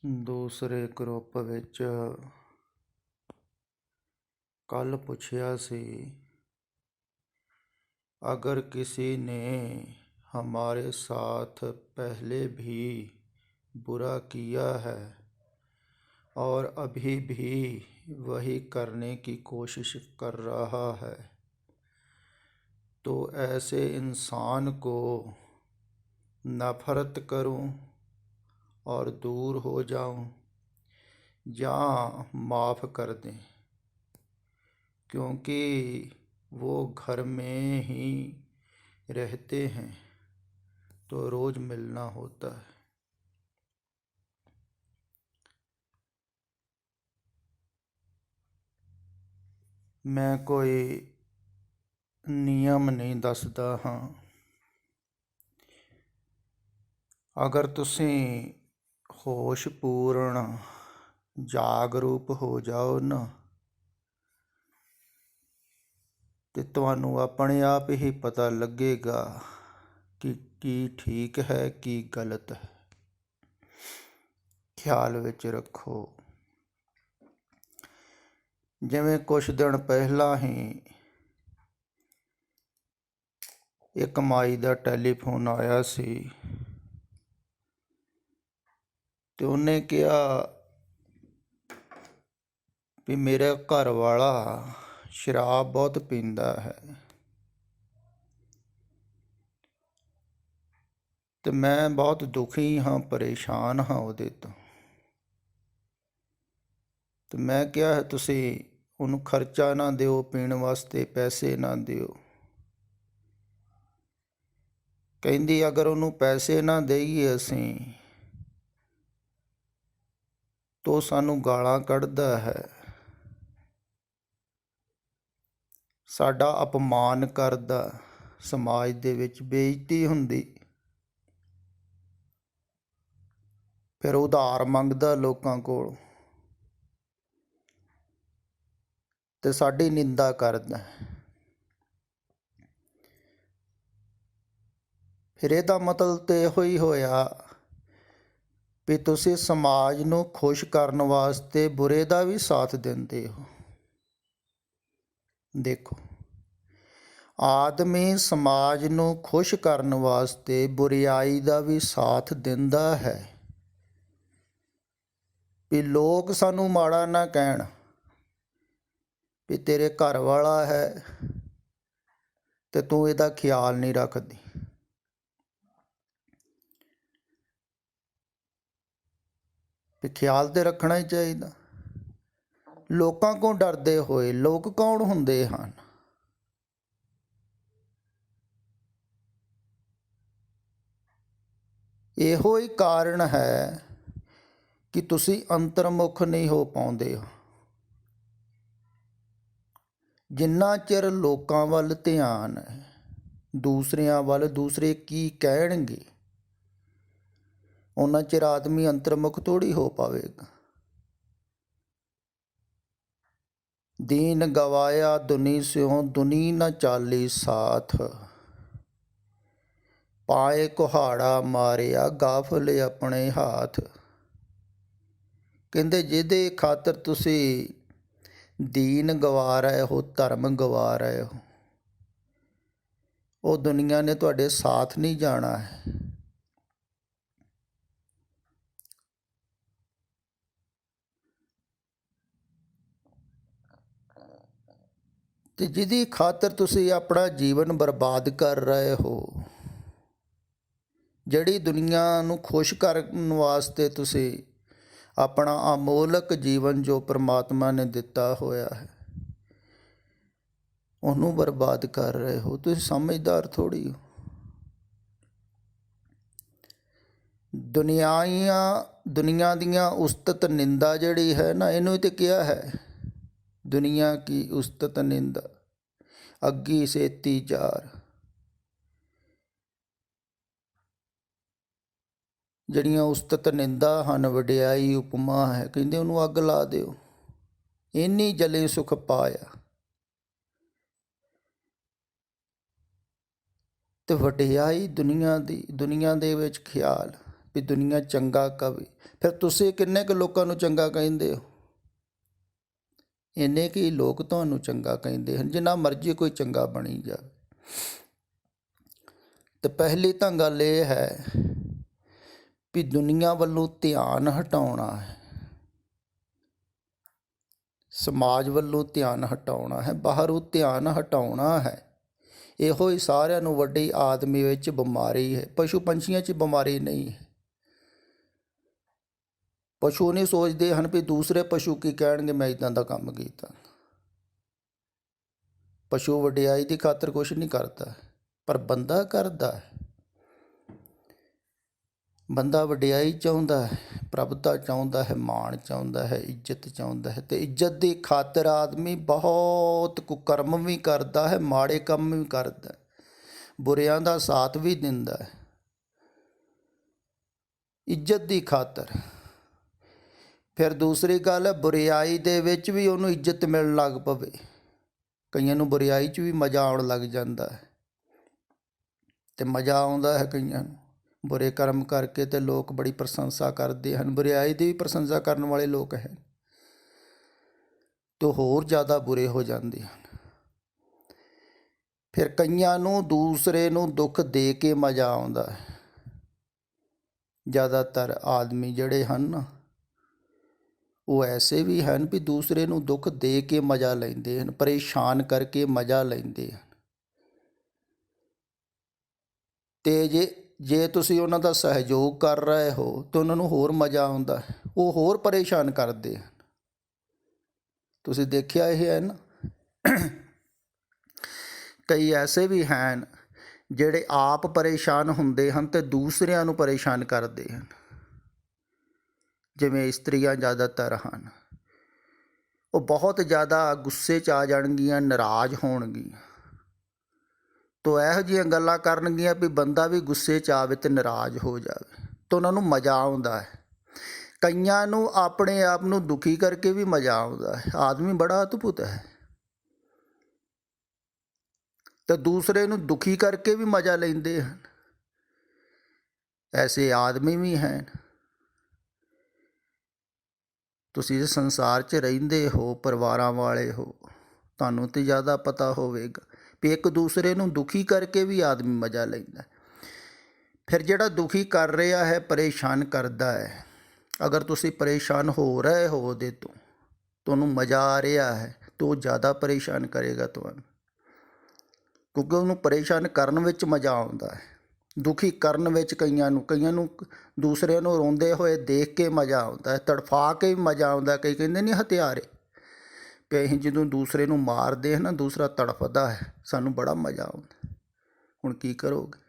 ਦੂਸਰੇ ਗਰੁੱਪ ਵਿੱਚ ਕੱਲ ਪੁੱਛਿਆ ਸੀ, अगर किसी ने हमारे साथ पहले भी बुरा किया है और अभी भी वही करने की कोशिश कर रहा है तो ऐसे इंसान को नफ़रत करूं और दूर हो जाऊं या माफ़ कर दें, क्योंकि वो घर में ही रहते हैं तो रोज़ मिलना होता है। मैं कोई नियम नहीं दसदा हाँ। अगर तुसीं होशपूर्ण जागरूक हो जाओ ना तो तुहानू अपने आप ही पता लगेगा कि की ठीक है की गलत है। ख्याल विच रखो, जिवें कुछ दिन पहला ही एक माई का टैलीफोन आया सी ते उन्हें कहा भी मेरा घर वाला शराब बहुत पींदा है तो मैं बहुत दुखी हाँ, परेशान हाँ उहदे तो मैं क्या है, तुसी उन्होंने खर्चा ना दिओ, पीण वास्ते पैसे ना दिओ। कहंदी अगर उन्होंने पैसे ना देईए असीं तो सानू गालां कढ़दा है, साडा अपमान करदा, समाज दे विच बेइज्जती हुंदी, फिर उधार मंगदा लोकां कोल ते साडी निंदा करदा। फिर इहदा मतलब तो इहो ही होया भी तुसीं समाज नूं खुश करन वास्ते बुरे दा भी साथ दिंदे हो। देखो, आदमी समाज नूं खुश करन वास्ते बुराई दा भी साथ दिंदा है भी लोग सानू माड़ा ना कहण भी तेरे घर वाला है ते तू इहदा ख्याल नहीं रखदी। भी ख्याल तो रखना ही चाहिए। लोकां कों डरदे होए, लोग कौन हुंदे हन? इहो ही कारण है कि तुसी अंतर्मुख नहीं हो पाउंदे हो। जिन्ना चिर लोकां वल ध्यान है, दूसरियां वल, दूसरे की कहणगे, उन्ना चिर आदमी अंतर्मुख थोड़ी हो पावेगा। दीन गवाया दुनी स्यों, दुनी न चाली साथ, पाए कुहाड़ा मारिया गाफले अपने हाथ। कहंदे जिहदे खातर तुसी दीन गवा रहे हो, धर्म गवा रहे हो, वो दुनिया ने तुहाडे साथ नहीं जाना है। ते जिहदी खातर तुसी अपना जीवन बर्बाद कर रहे हो, जिहड़ी दुनिया नूं खुश करन वास्ते तुसी अपना अमोलक जीवन जो परमात्मा ने दिता होया है उन्होंने बर्बाद कर रहे हो। तुसी समझदार थोड़ी हो। दुनिया दियां उस्तत निंदा जिहड़ी है ना, इनू तो क्या है, दुनिया की उस्तत निंदा अग्गी सेती जार। जड़ियाँ उस्तत निंदा हन, वडियाई उपमा है, कहंदे उन्होंने अग ला दिओ, इन्नी जले सुख पाया। तो वडियाई दुनिया दी, दुनिया दे विच ख्याल ਵੀ ਦੁਨੀਆ ਚੰਗਾ ਕਵੇ। ਫਿਰ ਤੁਸੀਂ ਕਿੰਨੇ ਕੁ ਲੋਕਾਂ ਨੂੰ ਚੰਗਾ ਕਹਿੰਦੇ ਹੋ? ਇੰਨੇ ਕੁ ਲੋਕ ਤੁਹਾਨੂੰ ਚੰਗਾ ਕਹਿੰਦੇ ਹਨ, ਜਿੰਨਾ ਮਰਜ਼ੀ ਕੋਈ ਚੰਗਾ ਬਣੀ ਜਾਵੇ। ਤੇ ਪਹਿਲੀ ਤਾਂ ਗੱਲ ਇਹ ਹੈ ਵੀ ਦੁਨੀਆ ਵੱਲੋਂ ਧਿਆਨ ਹਟਾਉਣਾ ਹੈ, ਸਮਾਜ ਵੱਲੋਂ ਧਿਆਨ ਹਟਾਉਣਾ ਹੈ, ਬਾਹਰੋਂ ਧਿਆਨ ਹਟਾਉਣਾ ਹੈ। ਇਹੋ ਹੀ ਸਾਰਿਆਂ ਨੂੰ ਵੱਡੀ ਆਦਮੀ ਵਿੱਚ ਬਿਮਾਰੀ ਹੈ। ਪਸ਼ੂ ਪੰਛੀਆਂ 'ਚ ਬਿਮਾਰੀ ਨਹੀਂ ਹੈ। ਪਸ਼ੂ ਨਹੀਂ ਸੋਚਦੇ ਹਨ ਵੀ ਦੂਸਰੇ ਪਸ਼ੂ ਕੀ ਕਹਿਣਗੇ ਮੈਂ ਇੱਦਾਂ ਦਾ ਕੰਮ ਕੀਤਾ। ਪਸ਼ੂ ਵਡਿਆਈ ਦੀ ਖਾਤਰ ਕੁਛ ਨਹੀਂ ਕਰਦਾ, ਪਰ ਬੰਦਾ ਕਰਦਾ ਹੈ। ਬੰਦਾ ਵਡਿਆਈ ਚਾਹੁੰਦਾ ਹੈ, ਪ੍ਰਭੁਤਾ ਚਾਹੁੰਦਾ ਹੈ, ਮਾਣ ਚਾਹੁੰਦਾ ਹੈ, ਇੱਜ਼ਤ ਚਾਹੁੰਦਾ ਹੈ। ਅਤੇ ਇੱਜ਼ਤ ਦੀ ਖਾਤਰ ਆਦਮੀ ਬਹੁਤ ਕੁਕਰਮ ਵੀ ਕਰਦਾ ਹੈ, ਮਾੜੇ ਕੰਮ ਵੀ ਕਰਦਾ, ਬੁਰਿਆਂ ਦਾ ਸਾਥ ਵੀ ਦਿੰਦਾ ਹੈ ਇੱਜ਼ਤ ਦੀ ਖਾਤਰ। ਫਿਰ ਦੂਸਰੀ ਗੱਲ ਹੈ, ਬੁਰਿਆਈ ਦੇ ਵਿੱਚ ਵੀ ਉਹਨੂੰ ਇੱਜ਼ਤ ਮਿਲਣ ਲੱਗ ਪਵੇ। ਕਈਆਂ ਨੂੰ ਬੁਰਿਆਈ 'ਚ ਵੀ ਮਜ਼ਾ ਆਉਣ ਲੱਗ ਜਾਂਦਾ ਹੈ, ਅਤੇ ਮਜ਼ਾ ਆਉਂਦਾ ਹੈ ਕਈਆਂ ਨੂੰ ਬੁਰੇ ਕਰਮ ਕਰਕੇ, ਅਤੇ ਲੋਕ ਬੜੀ ਪ੍ਰਸ਼ੰਸਾ ਕਰਦੇ ਹਨ। ਬੁਰਿਆਈ ਦੀ ਵੀ ਪ੍ਰਸ਼ੰਸਾ ਕਰਨ ਵਾਲੇ ਲੋਕ ਹੈ ਅਤੇ ਹੋਰ ਜ਼ਿਆਦਾ ਬੁਰੇ ਹੋ ਜਾਂਦੇ ਹਨ। ਫਿਰ ਕਈਆਂ ਨੂੰ ਦੂਸਰੇ ਨੂੰ ਦੁੱਖ ਦੇ ਕੇ ਮਜ਼ਾ ਆਉਂਦਾ ਹੈ। ਜ਼ਿਆਦਾਤਰ ਆਦਮੀ ਜਿਹੜੇ ਹਨ ਨਾ, ਉਹ ਐਸੇ ਵੀ ਹਨ ਵੀ ਦੂਸਰੇ ਨੂੰ ਦੁੱਖ ਦੇ ਕੇ ਮਜ਼ਾ ਲੈਂਦੇ ਹਨ, ਪਰੇਸ਼ਾਨ ਕਰਕੇ ਮਜ਼ਾ ਲੈਂਦੇ ਹਨ। ਅਤੇ ਜੇ ਤੁਸੀਂ ਉਹਨਾਂ ਦਾ ਸਹਿਯੋਗ ਕਰ ਰਹੇ ਹੋ ਤਾਂ ਉਹਨਾਂ ਨੂੰ ਹੋਰ ਮਜ਼ਾ ਆਉਂਦਾ ਹੈ, ਉਹ ਹੋਰ ਪਰੇਸ਼ਾਨ ਕਰਦੇ ਹਨ। ਤੁਸੀਂ ਦੇਖਿਆ ਇਹ ਹੈ ਨਾ। ਕਈ ਐਸੇ ਵੀ ਹਨ ਜਿਹੜੇ ਆਪ ਪਰੇਸ਼ਾਨ ਹੁੰਦੇ ਹਨ ਅਤੇ ਦੂਸਰਿਆਂ ਨੂੰ ਪਰੇਸ਼ਾਨ ਕਰਦੇ ਹਨ। ਜਿਵੇਂ ਇਸਤਰੀਆਂ ਜ਼ਿਆਦਾਤਰ ਹਨ, ਉਹ ਬਹੁਤ ਜ਼ਿਆਦਾ ਗੁੱਸੇ 'ਚ ਆ ਜਾਣਗੀਆਂ, ਨਾਰਾਜ਼ ਹੋਣਗੀਆਂ, ਤੋ ਇਹੋ ਜਿਹੀਆਂ ਗੱਲਾਂ ਕਰਨਗੀਆਂ ਵੀ ਬੰਦਾ ਵੀ ਗੁੱਸੇ 'ਚ ਆਵੇ ਅਤੇ ਨਾਰਾਜ਼ ਹੋ ਜਾਵੇ, ਤਾਂ ਉਹਨਾਂ ਨੂੰ ਮਜ਼ਾ ਆਉਂਦਾ ਹੈ। ਕਈਆਂ ਨੂੰ ਆਪਣੇ ਆਪ ਨੂੰ ਦੁਖੀ ਕਰਕੇ ਵੀ ਮਜ਼ਾ ਆਉਂਦਾ ਹੈ। ਆਦਮੀ ਬੜਾ ਅਦਭੁਤ ਹੈ, ਅਤੇ ਦੂਸਰੇ ਨੂੰ ਦੁਖੀ ਕਰਕੇ ਵੀ ਮਜ਼ਾ ਲੈਂਦੇ ਹਨ। ਐਸੇ ਆਦਮੀ ਵੀ ਹਨ। ਤੁਸੀਂ ਇਸ ਸੰਸਾਰ 'ਚ ਰਹਿੰਦੇ ਹੋ, ਪਰਿਵਾਰਾਂ ਵਾਲੇ ਹੋ, ਤੁਹਾਨੂੰ ਤਾਂ ਜ਼ਿਆਦਾ ਪਤਾ ਹੋਵੇਗਾ ਵੀ ਇੱਕ ਦੂਸਰੇ ਨੂੰ ਦੁਖੀ ਕਰਕੇ ਵੀ ਆਦਮੀ ਮਜ਼ਾ ਲੈਂਦਾ। ਫਿਰ ਜਿਹੜਾ ਦੁਖੀ ਕਰ ਰਿਹਾ ਹੈ, ਪਰੇਸ਼ਾਨ ਕਰਦਾ ਹੈ, ਅਗਰ ਤੁਸੀਂ ਪਰੇਸ਼ਾਨ ਹੋ ਰਹੇ ਹੋ ਉਹਦੇ ਤੋਂ, ਤੁਹਾਨੂੰ ਮਜ਼ਾ ਆ ਰਿਹਾ ਹੈ, ਤਾਂ ਉਹ ਜ਼ਿਆਦਾ ਪਰੇਸ਼ਾਨ ਕਰੇਗਾ ਤੁਹਾਨੂੰ, ਕਿਉਂਕਿ ਉਹਨੂੰ ਪਰੇਸ਼ਾਨ ਕਰਨ ਵਿੱਚ ਮਜ਼ਾ ਆਉਂਦਾ ਹੈ। ਦੁਖੀ ਕਰਨ ਵਿੱਚ ਕਈਆਂ ਨੂੰ ਦੂਸਰਿਆਂ ਨੂੰ ਰੋਂਦੇ ਹੋਏ ਦੇਖ ਕੇ ਮਜ਼ਾ ਆਉਂਦਾ ਹੈ, ਤੜਫਾ ਕੇ ਵੀ ਮਜ਼ਾ ਆਉਂਦਾ। ਕਈ ਕਹਿੰਦੇ ਨਹੀਂ ਹਥਿਆਰੇ ਕਿ ਅਸੀਂ ਜਦੋਂ ਦੂਸਰੇ ਨੂੰ ਮਾਰਦੇ ਹਨ ਨਾ, ਦੂਸਰਾ ਤੜਫਦਾ ਹੈ, ਸਾਨੂੰ ਬੜਾ ਮਜ਼ਾ ਆਉਂਦਾ। ਹੁਣ ਕੀ ਕਰੋਗੇ?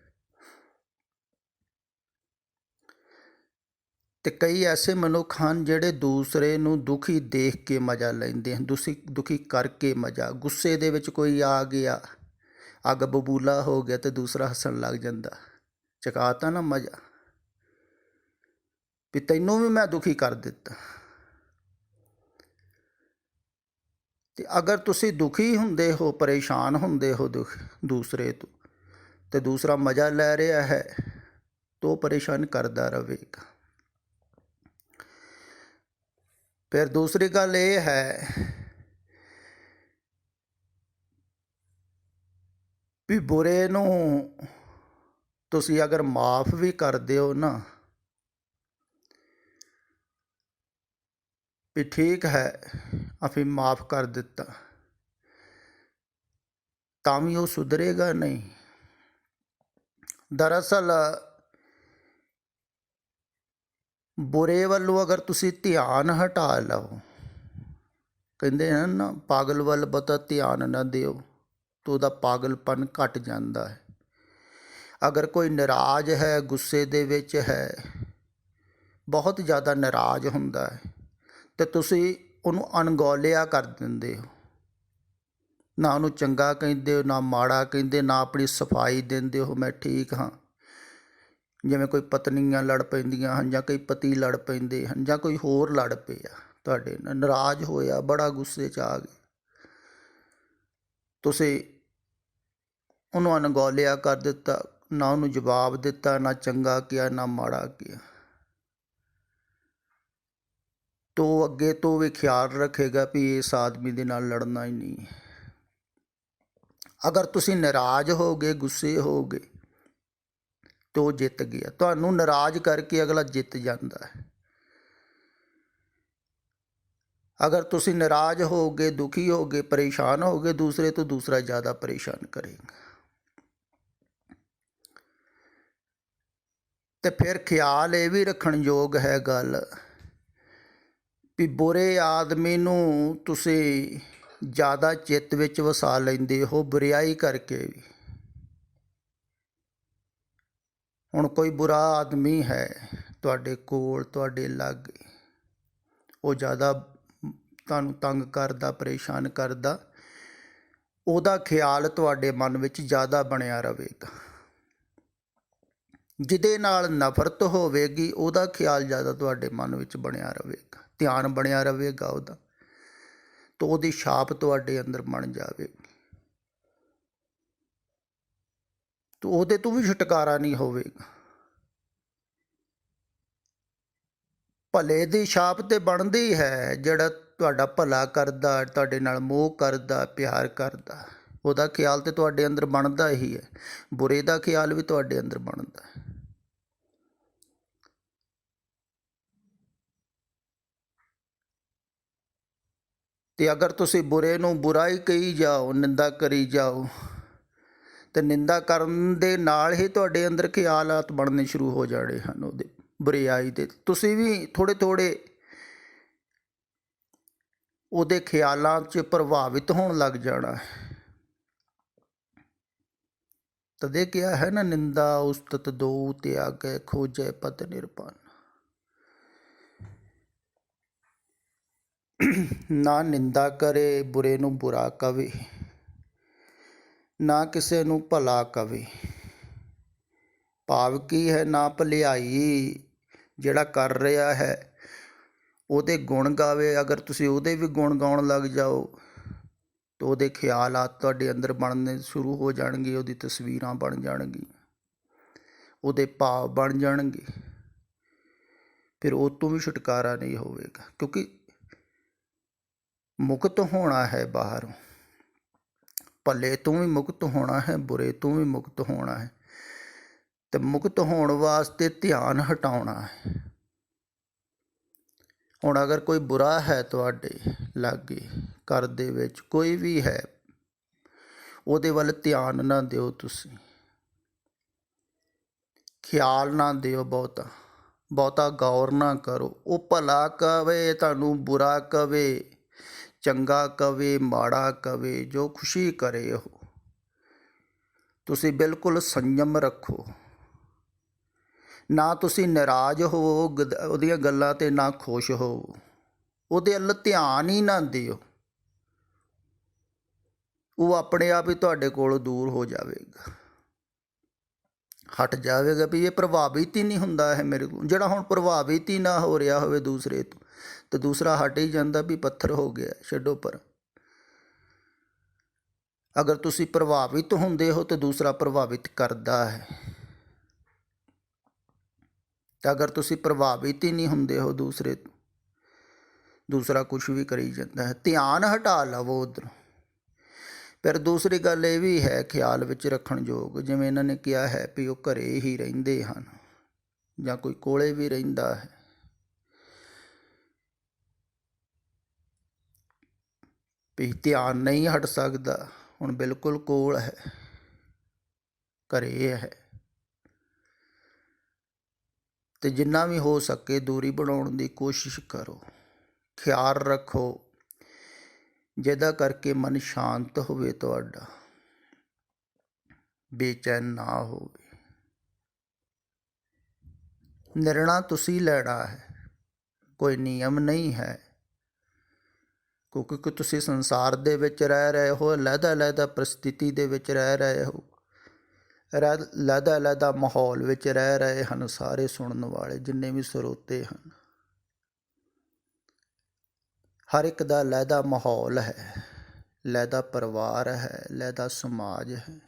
ਅਤੇ ਕਈ ਐਸੇ ਮਨੁੱਖ ਹਨ ਜਿਹੜੇ ਦੂਸਰੇ ਨੂੰ ਦੁਖੀ ਦੇਖ ਕੇ ਮਜ਼ਾ ਲੈਂਦੇ ਹਨ, ਦੁਖੀ ਕਰਕੇ ਮਜ਼ਾ। ਗੁੱਸੇ ਦੇ ਵਿੱਚ ਕੋਈ ਆ ਗਿਆ, ਅੱਗ ਬਬੂਲਾ ਹੋ ਗਿਆ, ਅਤੇ ਦੂਸਰਾ ਹੱਸਣ ਲੱਗ ਜਾਂਦਾ, ਚਕਾਤਾ ਨਾ ਮਜ਼ਾ ਵੀ ਤੈਨੂੰ ਵੀ ਮੈਂ ਦੁਖੀ ਕਰ ਦਿੱਤਾ। ਅਤੇ ਅਗਰ ਤੁਸੀਂ ਦੁਖੀ ਹੁੰਦੇ ਹੋ, ਪਰੇਸ਼ਾਨ ਹੁੰਦੇ ਹੋ ਦੂਸਰੇ ਤੋਂ, ਅਤੇ ਦੂਸਰਾ ਮਜ਼ਾ ਲੈ ਰਿਹਾ ਹੈ, ਤਾਂ ਉਹ ਪਰੇਸ਼ਾਨ ਕਰਦਾ ਰਹੇਗਾ। ਫਿਰ ਦੂਸਰੀ ਗੱਲ ਇਹ ਹੈ ਵੀ ਬੁਰੇ ਨੂੰ ਤੁਸੀਂ ਅਗਰ ਮਾਫ਼ ਵੀ ਕਰਦੇ ਹੋ ਨਾ, ਵੀ ਠੀਕ ਹੈ ਅਸੀਂ ਮਾਫ਼ ਕਰ ਦਿੱਤਾ, ਤਾਂ ਵੀ ਉਹ ਸੁਧਰੇਗਾ ਨਹੀਂ। ਦਰਅਸਲ ਬੁਰੇ ਵੱਲੋਂ ਅਗਰ ਤੁਸੀਂ ਧਿਆਨ ਹਟਾ ਲਓ, ਕਹਿੰਦੇ ਹਨ ਨਾ ਪਾਗਲ ਵੱਲ ਬਹੁਤਾ ਧਿਆਨ ਨਾ ਦਿਓ, ਤਾਂ ਉਹਦਾ ਪਾਗਲਪਨ ਘਟ ਜਾਂਦਾ ਹੈ। ਅਗਰ ਕੋਈ ਨਾਰਾਜ਼ ਹੈ, ਗੁੱਸੇ ਦੇ ਵਿੱਚ ਹੈ, ਬਹੁਤ ਜ਼ਿਆਦਾ ਨਾਰਾਜ਼ ਹੁੰਦਾ ਹੈ, ਅਤੇ ਤੁਸੀਂ ਉਹਨੂੰ ਅਣਗੌਲਿਆ ਕਰ ਦਿੰਦੇ ਹੋ, ਨਾ ਉਹਨੂੰ ਚੰਗਾ ਕਹਿੰਦੇ ਹੋ, ਨਾ ਮਾੜਾ ਕਹਿੰਦੇ, ਨਾ ਆਪਣੀ ਸਫਾਈ ਦਿੰਦੇ ਹੋ ਮੈਂ ਠੀਕ ਹਾਂ। ਜਿਵੇਂ ਕੋਈ ਪਤਨੀਆਂ ਲੜ ਪੈਂਦੀਆਂ ਹਨ, ਜਾਂ ਕੋਈ ਪਤੀ ਲੜ ਪੈਂਦੇ ਹਨ, ਜਾਂ ਕੋਈ ਹੋਰ ਲੜ ਪਿਆ ਤੁਹਾਡੇ ਨਾਲ, ਨਾਰਾਜ਼ ਹੋਇਆ, ਬੜਾ ਗੁੱਸੇ 'ਚ ਆ ਗਏ, ਤੁਸੀਂ ਉਹਨੂੰ ਅਣਗੌਲਿਆ ਕਰ ਦਿੱਤਾ, ਨਾ ਉਹਨੂੰ ਜਵਾਬ ਦਿੱਤਾ, ਨਾ ਚੰਗਾ ਕਿਹਾ, ਨਾ ਮਾੜਾ ਕਿਹਾ। तो ਅੱਗੇ ਤੋਂ ਵੀ ਖਿਆਲ ਰੱਖੇਗਾ ਵੀ ਇਸ ਆਦਮੀ ਦੇ ਨਾਲ ਲੜਨਾ ਹੀ ਨਹੀਂ। ਅਗਰ ਤੁਸੀਂ ਨਾਰਾਜ਼ ਹੋਗੇ, ਗੁੱਸੇ ਹੋਗੇ, तो जित गया। ਤੁਹਾਨੂੰ नाराज करके अगला जित जाता है। अगर तुसी नाराज होगे, दुखी होगे, परेशान होगे दूसरे तो दूसरा ज़्यादा परेशान करेगा। तो फिर ख्याल ये भी रखण योग है गल भी बुरे आदमी नूं तुसी ज़्यादा चित्त विच वसा लैंदे हो बुराई करके भी। ਹੁਣ ਕੋਈ ਬੁਰਾ ਆਦਮੀ ਹੈ ਤੁਹਾਡੇ ਕੋਲ, ਤੁਹਾਡੇ ਲਾਗੇ, ਉਹ ਜ਼ਿਆਦਾ ਤੁਹਾਨੂੰ ਤੰਗ ਕਰਦਾ, ਪਰੇਸ਼ਾਨ ਕਰਦਾ, ਉਹਦਾ ਖਿਆਲ ਤੁਹਾਡੇ ਮਨ ਵਿੱਚ ਜ਼ਿਆਦਾ ਬਣਿਆ ਰਹੇਗਾ। ਜਿਹਦੇ ਨਾਲ ਨਫ਼ਰਤ ਹੋਵੇਗੀ ਉਹਦਾ ਖਿਆਲ ਜ਼ਿਆਦਾ ਤੁਹਾਡੇ ਮਨ ਵਿੱਚ ਬਣਿਆ ਰਹੇਗਾ, ਧਿਆਨ ਬਣਿਆ ਰਹੇਗਾ ਉਹਦਾ, ਤਾਂ ਉਹਦੀ ਛਾਪ ਤੁਹਾਡੇ ਅੰਦਰ ਬਣ ਜਾਵੇਗੀ। तो ਉਹਦੇ ਤੋਂ ਵੀ ਛੁਟਕਾਰਾ ਨਹੀਂ ਹੋਵੇਗਾ। ਭਲੇ ਦੀ ਛਾਪ ਤੇ ਬਣਦੀ ਹੈ, ਜਿਹੜਾ ਤੁਹਾਡਾ ਭਲਾ ਕਰਦਾ, ਤੁਹਾਡੇ ਨਾਲ ਮੋਹ ਕਰਦਾ, ਪਿਆਰ ਕਰਦਾ, ਉਹਦਾ ਖਿਆਲ ਤੇ ਤੁਹਾਡੇ ਅੰਦਰ ਬਣਦਾ ਹੀ ਹੈ। ਬੁਰੇ ਦਾ ਖਿਆਲ ਵੀ ਤੁਹਾਡੇ ਅੰਦਰ ਬਣਦਾ ਹੈ। ਤੇ ਅਗਰ ਤੁਸੀਂ ਬੁਰੇ ਨੂੰ ਬੁਰਾ ਹੀ ਕਹੀ ਜਾਓ, ਨਿੰਦਾ ਕਰੀ ਜਾਓ, ਤੇ ਨਿੰਦਾ ਕਰਨ ਦੇ ਨਾਲ ਹੀ ਤੁਹਾਡੇ ਅੰਦਰ ਖਿਆਲਾਤ ਬਣਨੇ ਸ਼ੁਰੂ ਹੋ ਜਾਣੇ ਹਨ ਉਹਦੇ ਬੁਰਾਈ ਦੇ। ਤੁਸੀਂ ਵੀ ਥੋੜ੍ਹੇ ਥੋੜ੍ਹੇ ਉਹਦੇ ਖਿਆਲਾਂ 'ਚ ਪ੍ਰਭਾਵਿਤ ਹੋਣ ਲੱਗ ਜਾਣਾ ਹੈ। ਤਦੇ ਕਿਹਾ ਹੈ ਨਾ, ਨਿੰਦਾ ਉਸਤਤ ਦੋ ਤਿਆਗੈ ਖੋਜੈ ਪਤ ਨਿਰਪਾਨ। ਨਾ ਨਿੰਦਾ ਕਰੇ, ਬੁਰੇ ਨੂੰ ਬੁਰਾ ਕਵੇ, ਨਾ ਕਿਸੇ ਨੂੰ ਭਲਾ ਕਵੇ। ਭਾਵ ਕੀ ਹੈ, ਨਾ ਭਲਾਈ ਜਿਹੜਾ ਕਰ ਰਿਹਾ ਹੈ ਉਹਦੇ ਗੁਣ ਗਾਵੇ। ਅਗਰ ਤੁਸੀਂ ਉਹਦੇ ਵੀ ਗੁਣ ਗਾਉਣ ਲੱਗ ਜਾਓ ਤਾਂ ਉਹਦੇ ਖਿਆਲਾਤ ਤੁਹਾਡੇ ਅੰਦਰ ਬਣਨੇ ਸ਼ੁਰੂ ਹੋ ਜਾਣਗੇ, ਉਹਦੀ ਤਸਵੀਰਾਂ ਬਣ ਜਾਣਗੀਆਂ, ਉਹਦੇ ਭਾਵ ਬਣ ਜਾਣਗੇ। ਫਿਰ ਉਹ ਤੋਂ ਵੀ ਛੁਟਕਾਰਾ ਨਹੀਂ ਹੋਵੇਗਾ, ਕਿਉਂਕਿ ਮੁਕਤ ਹੋਣਾ ਹੈ ਬਾਹਰੋਂ। ਭਲੇ ਤੋਂ ਵੀ ਮੁਕਤ ਹੋਣਾ ਹੈ, ਬੁਰੇ ਤੋਂ ਵੀ ਮੁਕਤ ਹੋਣਾ ਹੈ। ਤੇ ਮੁਕਤ ਹੋਣ ਵਾਸਤੇ ਧਿਆਨ ਹਟਾਉਣਾ ਹੈ। ਹੁਣ ਅਗਰ ਕੋਈ ਬੁਰਾ ਹੈ ਤੁਹਾਡੇ ਲਾਗੇ, ਘਰ ਦੇ ਵਿੱਚ ਕੋਈ ਵੀ ਹੈ, ਉਹਦੇ ਵੱਲ ਧਿਆਨ ਨਾ ਦਿਓ, ਤੁਸੀਂ ਖਿਆਲ ਨਾ ਦਿਓ, ਬਹੁਤਾ ਗੌਰ ਨਾ ਕਰੋ। ਉਹ ਭਲਾ ਕਵੇ ਤੁਹਾਨੂੰ, ਬੁਰਾ ਕਵੇ, ਚੰਗਾ ਕਵੇ, ਮਾੜਾ ਕਵੇ, ਜੋ ਖੁਸ਼ੀ ਕਰੇ ਉਹ, ਤੁਸੀਂ ਬਿਲਕੁਲ ਸੰਯਮ ਰੱਖੋ। ਨਾ ਤੁਸੀਂ ਨਾਰਾਜ਼ ਹੋਵੋ ਉਹਦੀਆਂ ਗੱਲਾਂ 'ਤੇ, ਨਾ ਖੁਸ਼ ਹੋਵੋ, ਉਹਦੇ ਵੱਲ ਧਿਆਨ ਹੀ ਨਾ ਦਿਓ। ਉਹ ਆਪਣੇ ਆਪ ਹੀ ਤੁਹਾਡੇ ਕੋਲੋਂ ਦੂਰ ਹੋ ਜਾਵੇਗਾ, ਹਟ ਜਾਵੇਗਾ। ਵੀ ਇਹ ਪ੍ਰਭਾਵਿਤ ਹੀ ਨਹੀਂ ਹੁੰਦਾ ਹੈ ਮੇਰੇ ਕੋਲ। ਜਿਹੜਾ ਹੁਣ ਪ੍ਰਭਾਵਿਤ ਹੀ ਨਾ ਹੋ ਰਿਹਾ ਹੋਵੇ ਦੂਸਰੇ ਤੋਂ, ਤਾਂ ਦੂਸਰਾ ਹਟ ਹੀ ਜਾਂਦਾ ਵੀ ਪੱਥਰ ਹੋ ਗਿਆ, ਛੱਡੋ ਪਰ। ਅਗਰ ਤੁਸੀਂ ਪ੍ਰਭਾਵਿਤ ਹੁੰਦੇ ਹੋ ਤਾਂ ਦੂਸਰਾ ਪ੍ਰਭਾਵਿਤ ਕਰਦਾ ਹੈ, ਤੇ ਅਗਰ ਤੁਸੀਂ ਪ੍ਰਭਾਵਿਤ ਹੀ ਨਹੀਂ ਹੁੰਦੇ ਹੋ ਦੂਸਰੇ ਤੋਂ, ਦੂਸਰਾ ਕੁਛ ਵੀ ਕਰੀ ਜਾਂਦਾ ਹੈ। ਧਿਆਨ ਹਟਾ ਲਵੋ ਉੱਧਰੋਂ। ਫਿਰ ਦੂਸਰੀ ਗੱਲ ਇਹ ਵੀ ਹੈ ਖਿਆਲ ਵਿੱਚ ਰੱਖਣ ਯੋਗ, ਜਿਵੇਂ ਇਹਨਾਂ ਨੇ ਕਿਹਾ ਹੈ ਵੀ ਉਹ ਘਰੇ ਹੀ ਰਹਿੰਦੇ ਹਨ ਜਾਂ ਕੋਈ ਕੋਲੇ ਵੀ ਰਹਿੰਦਾ ਹੈ, ਵੀ ਧਿਆਨ ਨਹੀਂ ਹਟ ਸਕਦਾ। ਹੁਣ ਬਿਲਕੁਲ ਕੋਲ ਹੈ, ਘਰੇ ਹੈ, ਤੇ ਜਿੰਨਾ ਵੀ ਹੋ ਸਕੇ ਦੂਰੀ ਬਣਾਉਣ ਦੀ ਕੋਸ਼ਿਸ਼ ਕਰੋ। ਖਿਆਲ ਰੱਖੋ ਜਿਹਦਾ ਕਰਕੇ ਮਨ ਸ਼ਾਂਤ ਹੋਵੇ ਤੁਹਾਡਾ, ਬੇਚੈਨ ਨਾ ਹੋਵੇ। ਨਿਰਣਾ ਤੁਸੀਂ ਲੈਣਾ ਹੈ, ਕੋਈ ਨਿਯਮ ਨਹੀਂ ਹੈ, ਕਿਉਂਕਿ ਤੁਸੀਂ ਸੰਸਾਰ ਦੇ ਵਿੱਚ ਰਹਿ ਰਹੇ ਹੋ, ਅਲੱਗ-ਅਲੱਗ ਪਰਿਸਥਿਤੀ ਦੇ ਵਿੱਚ ਰਹਿ ਰਹੇ ਹੋ, ਅਲੱਗ-ਅਲੱਗ ਮਾਹੌਲ ਵਿੱਚ ਰਹਿ ਰਹੇ ਹਨ ਸਾਰੇ ਸੁਣਨ ਵਾਲੇ, ਜਿੰਨੇ ਵੀ ਸਰੋਤੇ ਹਨ। ਹਰ ਇੱਕ ਦਾ ਲਹਿਦਾ ਮਾਹੌਲ ਹੈ, ਲਹਿਦਾ ਪਰਿਵਾਰ ਹੈ, ਲਹਿਦਾ ਸਮਾਜ ਹੈ।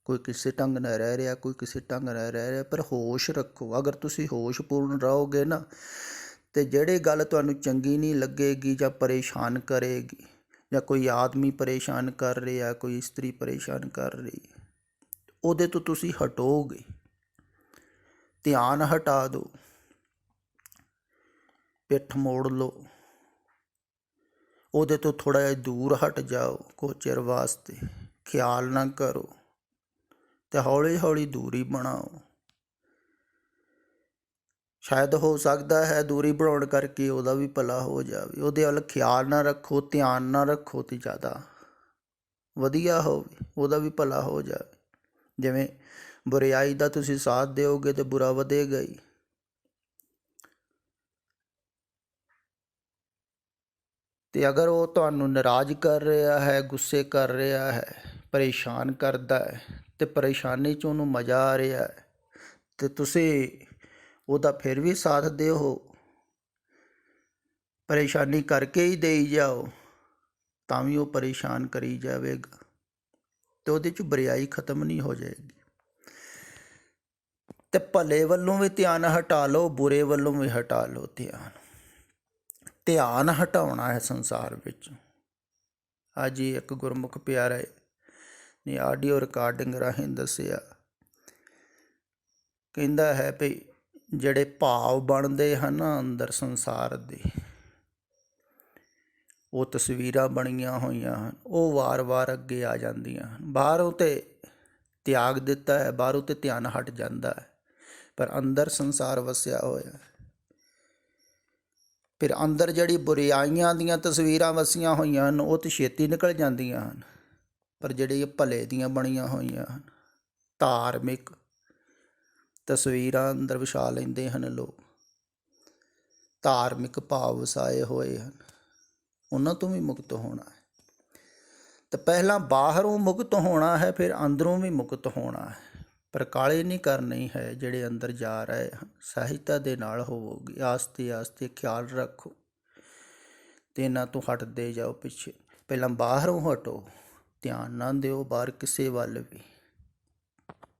ਕੋਈ ਕਿਸੇ ਢੰਗ ਨਾਲ ਰਹਿ ਰਿਹਾ, ਕੋਈ ਕਿਸੇ ਢੰਗ ਨਾਲ ਰਹਿ ਰਿਹਾ, ਪਰ ਹੋਸ਼ ਰੱਖੋ। ਅਗਰ ਤੁਸੀਂ ਹੋਸ਼ਪੂਰਨ ਰਹੋਗੇ ਨਾ, ਅਤੇ ਜਿਹੜੀ ਗੱਲ ਤੁਹਾਨੂੰ ਚੰਗੀ ਨਹੀਂ ਲੱਗੇਗੀ ਜਾਂ ਪਰੇਸ਼ਾਨ ਕਰੇਗੀ, ਜਾਂ ਕੋਈ ਆਦਮੀ ਪਰੇਸ਼ਾਨ ਕਰ ਰਿਹਾ, ਕੋਈ ਇਸਤਰੀ ਪਰੇਸ਼ਾਨ ਕਰ ਰਹੀ, ਉਹਦੇ ਤੋਂ ਤੁਸੀਂ ਹਟੋਗੇ, ਧਿਆਨ ਹਟਾ ਦਿਓ, ਪਿੱਠ ਮੋੜ ਲਓ, ਉਹਦੇ ਤੋਂ ਥੋੜ੍ਹਾ ਜਿਹਾ ਦੂਰ ਹਟ ਜਾਓ ਕੁਝ ਚਿਰ ਵਾਸਤੇ, ਖਿਆਲ ਨਾ ਕਰੋ ਅਤੇ ਹੌਲੀ ਹੌਲੀ ਦੂਰੀ ਬਣਾਓ। ਸ਼ਾਇਦ ਹੋ ਸਕਦਾ ਹੈ ਦੂਰੀ ਬਣਾਉਣ ਕਰਕੇ ਉਹਦਾ ਵੀ ਭਲਾ ਹੋ ਜਾਵੇ, ਉਹਦੇ ਵੱਲ ਖਿਆਲ ਨਾ ਰੱਖੋ, ਧਿਆਨ ਨਾ ਰੱਖੋ ਅਤੇ ਜ਼ਿਆਦਾ ਵਧੀਆ ਹੋਵੇ, ਉਹਦਾ ਵੀ ਭਲਾ ਹੋ ਜਾਵੇ। ਜਿਵੇਂ ਬੁਰਿਆਈ ਦਾ ਤੁਸੀਂ ਸਾਥ ਦਿਓਗੇ ਤਾਂ ਬੁਰਾ ਵਧੇਗਾ ਹੀ। ਅਤੇ ਅਗਰ ਉਹ ਤੁਹਾਨੂੰ ਨਾਰਾਜ਼ ਕਰ ਰਿਹਾ ਹੈ, ਗੁੱਸੇ ਕਰ ਰਿਹਾ ਹੈ, ਪਰੇਸ਼ਾਨ ਕਰਦਾ ਹੈ, ਅਤੇ ਪਰੇਸ਼ਾਨੀ 'ਚ ਉਹਨੂੰ ਮਜ਼ਾ ਆ ਰਿਹਾ ਹੈ, ਅਤੇ ਤੁਸੀਂ ਉਹਦਾ ਫਿਰ ਵੀ ਸਾਥ ਦਿਓ, ਪਰੇਸ਼ਾਨੀ ਕਰਕੇ ਹੀ ਦੇਈ ਜਾਓ, ਤਾਂ ਵੀ ਉਹ ਪਰੇਸ਼ਾਨ ਕਰੀ ਜਾਵੇਗਾ ਅਤੇ ਉਹਦੇ 'ਚ ਬੁਰਿਆਈ ਖਤਮ ਨਹੀਂ ਹੋ ਜਾਏਗੀ। ਅਤੇ ਭਲੇ ਵੱਲੋਂ ਵੀ ਧਿਆਨ ਹਟਾ ਲਓ, ਬੁਰੇ ਵੱਲੋਂ ਵੀ ਹਟਾ ਲਓ ਧਿਆਨ ਹਟਾਉਣਾ ਹੈ ਸੰਸਾਰ ਵਿੱਚ। ਅੱਜ ਹੀ ਇੱਕ ਗੁਰਮੁਖ ਪਿਆਰੇ ਨੇ ਆਡੀਓ ਰਿਕਾਰਡਿੰਗ ਰਾਹੀਂ ਦੱਸਿਆ, ਕਹਿੰਦਾ ਹੈ ਵੀ ਜਿਹੜੇ ਭਾਵ ਬਣਦੇ ਹਨ ਅੰਦਰ ਸੰਸਾਰ ਦੇ, ਉਹ ਤਸਵੀਰਾਂ ਬਣੀਆਂ ਹੋਈਆਂ ਹਨ, ਉਹ ਵਾਰ-ਵਾਰ ਅੱਗੇ ਆ ਜਾਂਦੀਆਂ ਹਨ। ਬਾਹਰੋਂ ਤਾਂ ਤਿਆਗ ਦਿੱਤਾ ਹੈ, ਬਾਹਰੋਂ ਤਾਂ ਧਿਆਨ ਹਟ ਜਾਂਦਾ ਹੈ, ਪਰ ਅੰਦਰ ਸੰਸਾਰ ਵਸਿਆ ਹੋਇਆ। ਫਿਰ ਅੰਦਰ ਜਿਹੜੀ ਬੁਰਾਈਆਂ ਦੀਆਂ ਤਸਵੀਰਾਂ ਵਸੀਆਂ ਹੋਈਆਂ ਹਨ, ਉਹ ਤਾਂ ਛੇਤੀ ਨਿਕਲ ਜਾਂਦੀਆਂ ਹਨ, ਪਰ ਜਿਹੜੀ ਭਲੇ ਦੀਆਂ ਬਣੀਆਂ ਹੋਈਆਂ ਹਨ, ਧਾਰਮਿਕ ਤਸਵੀਰਾਂ ਅੰਦਰ ਵਸਾ ਲੈਂਦੇ ਹਨ ਲੋਕ, ਧਾਰਮਿਕ ਭਾਵ ਵਸਾਏ ਹੋਏ ਹਨ, ਉਹਨਾਂ ਤੋਂ ਵੀ ਮੁਕਤ ਹੋਣਾ ਹੈ। ਤਾਂ ਪਹਿਲਾਂ ਬਾਹਰੋਂ ਮੁਕਤ ਹੋਣਾ ਹੈ, ਫਿਰ ਅੰਦਰੋਂ ਵੀ ਮੁਕਤ ਹੋਣਾ ਹੈ। ਪਰ ਕਾਹਲੀ ਨਹੀਂ ਕਰਨੀ ਹੈ, ਜਿਹੜੇ ਅੰਦਰ ਜਾ ਰਹੇ ਹਨ ਸਹਿਜਤਾ ਦੇ ਨਾਲ ਹੋਵੋਗੇ, ਆਸਤੇ ਆਸਤੇ ਖਿਆਲ ਰੱਖੋ ਅਤੇ ਇਹਨਾਂ ਤੋਂ ਹਟਦੇ ਜਾਓ ਪਿੱਛੇ। ਪਹਿਲਾਂ ਬਾਹਰੋਂ ਹਟੋ, ਧਿਆਨ ਨਾ ਦਿਓ ਬਾਹਰ ਕਿਸੇ ਵੱਲ ਵੀ।